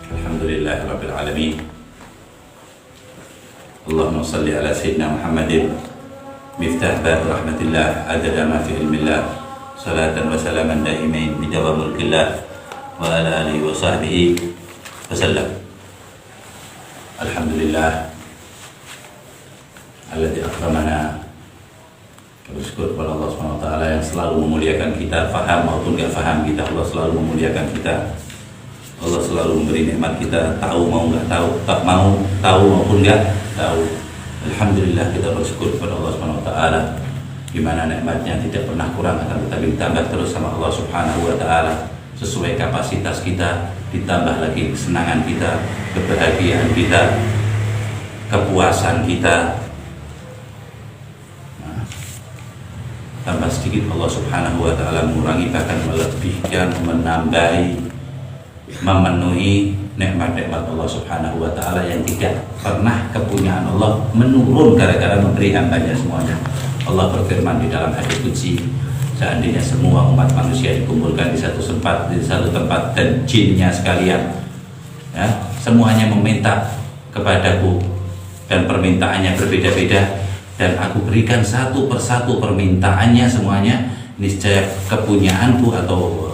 Alhamdulillah Rabbil Alamin. Allahumma salli ala Sayyidina Muhammadin miftah bab rahmatillah adada ma fi ilmillah salatan wa salaman daimain bijawa mulkillah wa ala alihi wa sahbihi wa sallam. Alhamdulillah alladzi akramana. Bersyukur kepada Allah SWT yang selalu memuliakan kita, faham maupun gak faham kita, Allah selalu memuliakan kita. Allah selalu memberi nikmat kita, tahu mau nggak tahu, tak mau tahu maupun nggak tahu. Alhamdulillah kita bersyukur kepada Allah SWT, di mana nikmatnya tidak pernah kurang, akan tetapi ditambah terus sama Allah Subhanahu Wa Taala sesuai kapasitas kita, ditambah lagi kesenangan kita, kebahagiaan kita, kepuasan kita. Tambah sedikit Allah Subhanahu Wa Taala mengurangi, bahkan melebihkan, menambahi, memenuhi nikmat-nikmat Allah Subhanahu Wa Taala yang tidak pernah kepunyaan Allah menurun gara-gara memberi hambanya semuanya. Allah berfirman di dalam hadis qudsi, seandainya semua umat manusia dikumpulkan di satu tempat dan jinnya sekalian, ya, semuanya meminta kepadaku dan permintaannya berbeda-beda, dan aku berikan satu persatu permintaannya semuanya, niscaya kepunyaanku atau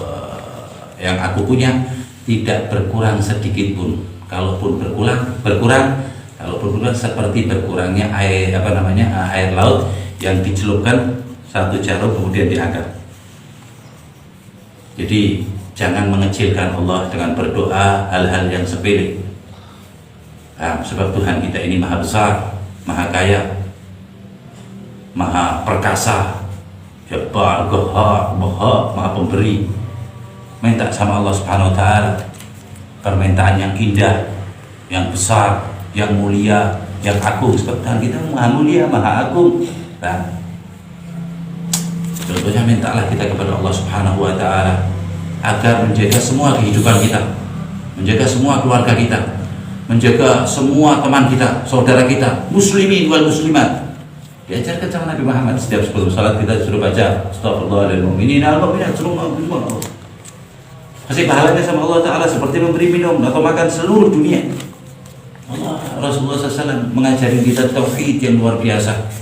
yang aku punya tidak berkurang sedikit pun. Kalaupun berkurang seperti berkurangnya air air laut yang dicelupkan satu jarum kemudian diangkat. Jadi jangan mengecilkan Allah dengan berdoa hal-hal yang sepele. Sebab Tuhan kita ini maha besar, maha kaya, maha perkasa, Jabbar, Qahhar, maha pemberi. Minta sama Allah Subhanahu Wa Taala permintaan yang indah, yang besar, yang mulia, yang agung. Sebab Tuhan kita maha mulia, maha agung. Contohnya mintalah kita kepada Allah Subhanahu Wa Taala agar menjaga semua kehidupan kita, menjaga semua keluarga kita, menjaga semua teman kita, saudara kita, muslimin wal muslimat. Diajarkan sama Nabi Muhammad, setiap sebelum salat kita disuruh baca Astagfirullah lil mu'minin al mu'minat, kasih pahalanya sama Allah Ta'ala seperti memberi minum atau makan seluruh dunia. Rasulullah SAW mengajari kita tauhid yang luar biasa,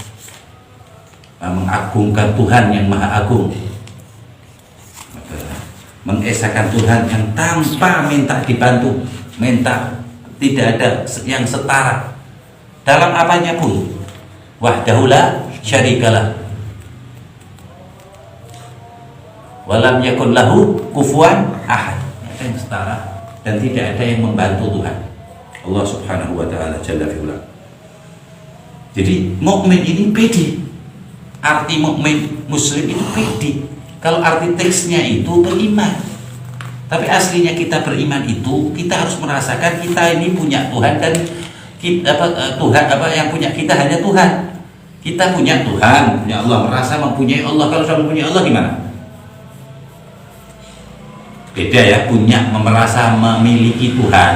mengagungkan Tuhan yang maha agung, mengesahkan Tuhan yang tanpa minta dibantu, tidak ada yang setara dalam apanya pun. Wahdahu la syarikalah walam yakun lahu kufuwan ahad. Ada yang setara dan tidak ada yang membantu Tuhan Allah Subhanahu Wa Taala jalla fi'ula. Jadi mukmin ini pede. Arti mukmin muslim itu pede. Kalau arti teksnya itu beriman, tapi aslinya kita beriman itu kita harus merasakan kita ini punya Tuhan, dan Tuhan yang punya kita hanya Tuhan. Kita punya Tuhan, punya Allah, merasa mempunyai Allah. Kalau sudah mempunyai Allah gimana? Beda ya, merasa memiliki Tuhan,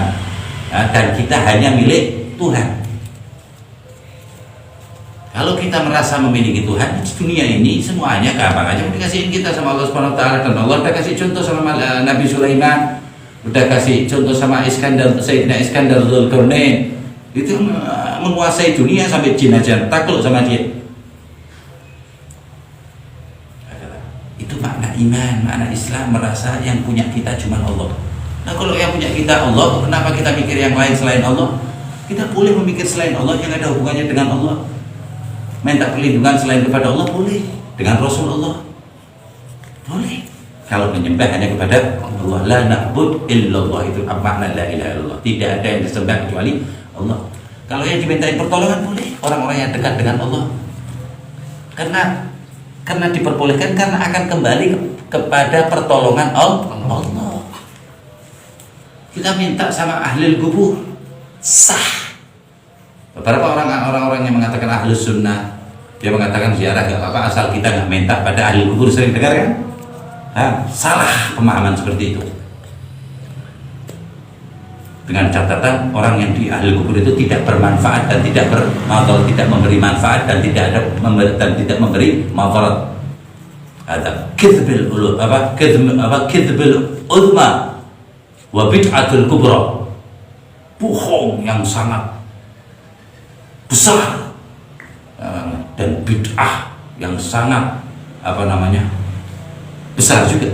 ya, dan kita hanya milik Tuhan. Kalau kita merasa memiliki Tuhan, di dunia ini semuanya gampang aja dikasihin kita sama Allah Subhanahu Wa Taala. Dan Allah udah kasih contoh sama Nabi Sulaiman, udah kasih contoh sama Sayyidina Iskandar Dzulqarnain. Itu menguasai dunia sampai jin aja takluk sama dia. Itu makna iman, makna Islam, merasa yang punya kita cuma Allah. Nah kalau yang punya kita Allah, kenapa kita mikir yang lain selain Allah? Kita boleh memikir selain Allah yang ada hubungannya dengan Allah. Minta perlindungan selain kepada Allah boleh, dengan Rasulullah boleh. Kalau menyembah hanya kepada Allah, la na'bud illallah, itu makna la ilaha illallah. Tidak ada yang disembah kecuali Allah. Kalau yang dimintain pertolongan boleh, orang-orang yang dekat dengan Allah, karena diperbolehkan, karena akan kembali kepada pertolongan Allah. Kita minta sama ahli kubur sah. Beberapa orang-orang yang mengatakan ahlus sunnah, dia mengatakan ziarah gak apa-apa asal kita nggak minta pada ahli kubur. Sering dengar kan? Salah pemahaman seperti itu. Dengan catatan orang yang di ahli kubur itu tidak bermanfaat dan tidak memberi manfaat dan tidak memberi manfaat. Ada kadzbil uzma wa bid'atul kubra. bohong yang sangat besar, dan bid'ah yang sangat besar juga.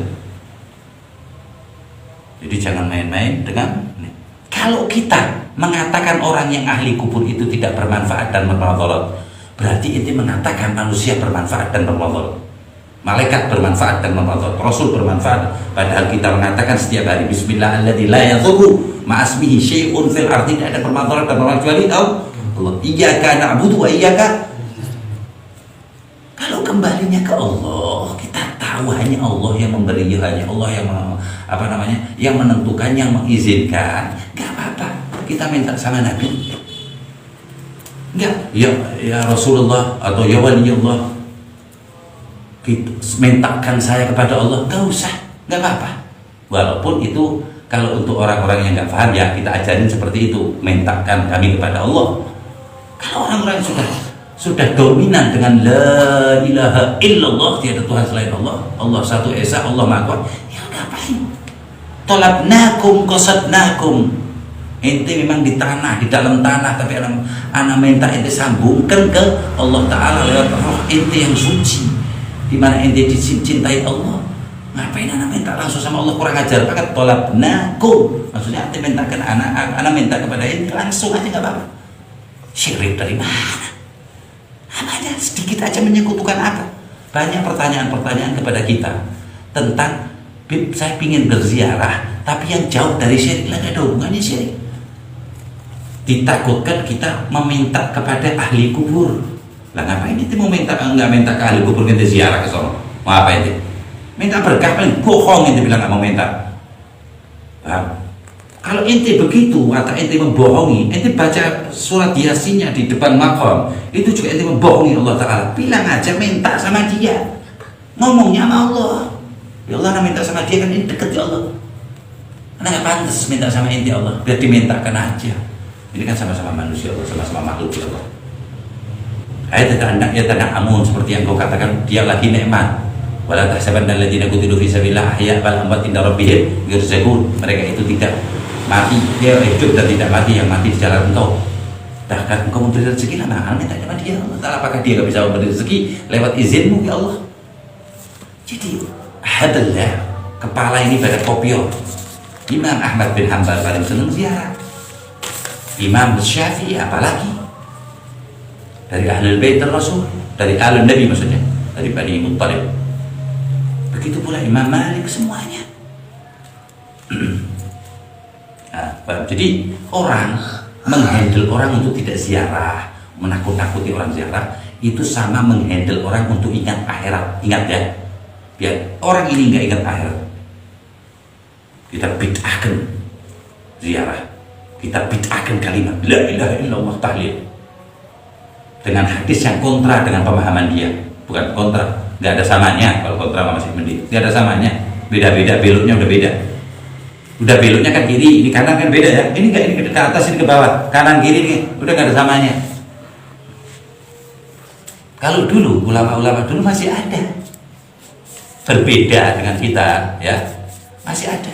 Jadi jangan main-main dengan ini. Kalau kita mengatakan orang yang ahli kubur itu tidak bermanfaat dan bermudarat, berarti itu mengatakan manusia bermanfaat dan bermudarat, malaikat bermanfaat dan bermudarat, rasul bermanfaat, padahal kita mengatakan setiap hari bismillahirrahmanirrahim la yadhurru ma'asmihi syai'un fil ardi, tidak ada bermudarat dan bermudarat kecuali Allah. Iyyaka na'budu wa iyyaka. Kalau kembalinya ke Allah, kita tahu hanya Allah yang memberi, hanya Allah yang yang menentukan, yang mengizinkan. Gak apa-apa kita minta sama Nabi, enggak ya Rasulullah atau ya wali Allah, kita mintakan saya kepada Allah, gak usah, gak apa-apa. Walaupun itu kalau untuk orang-orang yang gak paham, ya kita ajarin seperti itu, mintakan kami kepada Allah. Kalau orang-orang sudah dominan dengan la ilaha illallah, tiada Tuhan selain Allah, Allah satu esa, Allah maha kuat, ya ngapain? Tolabnakum qasadnakum, ente memang di tanah, di dalam tanah, tapi anak minta ente sambungkan ke Allah Ta'ala lewat roh ente yang suci, di mana ente dicintai Allah. Ngapain anak minta langsung sama Allah? Kurang ajar banget. Tolabnakum, maksudnya ente mintakan anak minta kepada ente langsung aja, nggak apa-apa. Syirik dari mana? Aja sedikit aja menyekutukan apa? Banyak pertanyaan-pertanyaan kepada kita tentang saya ingin berziarah, tapi yang jauh dari syirik, lah ada hubungannya syirik. Ditakutkan kita meminta kepada ahli kubur. Lah ngapain itu mau minta, nggak minta ke ahli kubur, kita ziarah ke sana? Mau apa itu? Minta berkah, paling bohong itu bilang nggak mau minta. Paham? Kalau ente begitu atau ente membohongi, ente baca surat Yasinnya di depan makam, itu juga ente membohongi Allah Ta'ala. Bilang aja minta sama dia, ngomongnya sama Allah. Ya Allah, minta sama dia, kan ini deket ya Allah. Karena gak pantas minta sama ente Allah, biar dimintakan aja. Ini kan sama-sama manusia Allah, sama-sama makhluk ya Allah. Ya tanah amun, seperti yang kau katakan, dia lagi nikmat. Wala tahsabanna alladziina qutilu fi sabilillah ahya' bal amwat 'inda rabbihim yurzaqun. Mereka itu tidak mati, dia hidup dan tidak mati, yang mati di jalan engkau. Bahkan engkau memberi rezeki, lah minta sama dia Allah Ta'ala. Apakah dia gak bisa memberi rezeki lewat izinmu ya Allah? Jadi hadallah, kepala ini pada kopior. Imam Ahmad bin Hanbal paling senang ziarah, Imam Syafi'i apalagi, dari Ahlul Bait Rasul, dari Ahlul Nabi maksudnya, dari Bani Muttalib. Begitu pula Imam Malik, semuanya. Jadi orang menghandle orang untuk tidak ziarah, menakut-nakuti orang ziarah, itu sama menghandle orang untuk ingat akhirat. Ingat ya, biar orang ini nggak ingat akhirat, kita bid'ahkan ziarah, kita bid'ahkan kalimat la ilaha illallah tahlil dengan hadis yang kontra dengan pemahaman dia. Bukan kontra, nggak ada samanya. Kalau kontra masih mending, nggak ada samanya, beda-beda, beloknya udah beda. Udah beloknya kan kiri, ini kanan kan beda ya. Ini enggak, ini ke atas, ini ke bawah, kanan kiri nih, udah nggak ada samanya. Kalau dulu ulama-ulama dulu masih ada, berbeda dengan kita ya, masih ada.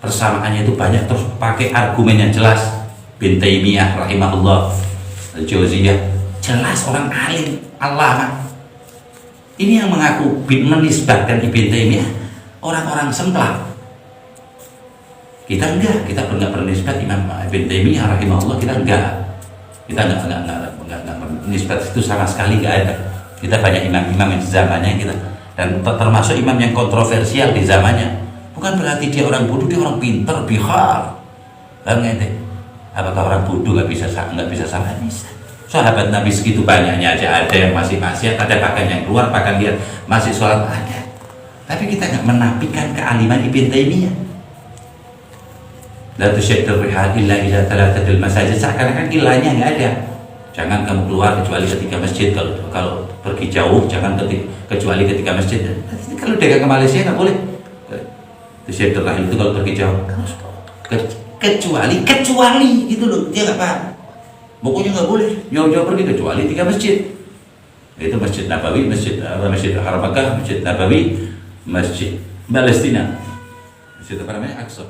Persamaannya itu banyak, terus pakai argumen yang jelas. Bin Taimiyah rahimahullah, Al-Jauziyah, jelas orang alim, allama. Ini yang mengaku menisbatkan Ibn Taimiyah orang-orang semplak. Kita enggak, kita enggak bernisbat Imam Ibn Taimiyah rahimahullah, kita enggak nisbat itu sama sekali enggak ada. Kita banyak imam-imam yang di zamannya kita, dan termasuk imam yang kontroversial di zamannya. Bukan berarti dia orang bodoh, dia orang pinter, bihar. Enggak, apakah orang bodoh nggak bisa salah? Bisa. Sahabat Nabi segitu banyaknya aja ada yang masih maksiat, ada bahkan yang keluar, bahkan dia masih sholat, ada. Tapi kita nggak menafikan kealiman Ibn Taimiyah. La tusyaddur rihal illa ila thalathatil masajid, seakan-akan ilahnya nggak ada. Jangan kamu keluar kecuali ketika masjid. Kalau pergi jauh jangan kecuali ketika masjid. Kalau dagang ke Malaysia nggak boleh. Tusyaddur rihal itu kalau pergi jauh. Kecuali gitu loh, dia nggak paham. Pokoknya nggak boleh jauh-jauh pergi kecuali 3 masjid. Itu Masjid Nabawi, Masjid Haram Makkah, Masjid Nabawi, Masjid Palestina, Masjid apa namanya, Aqsa.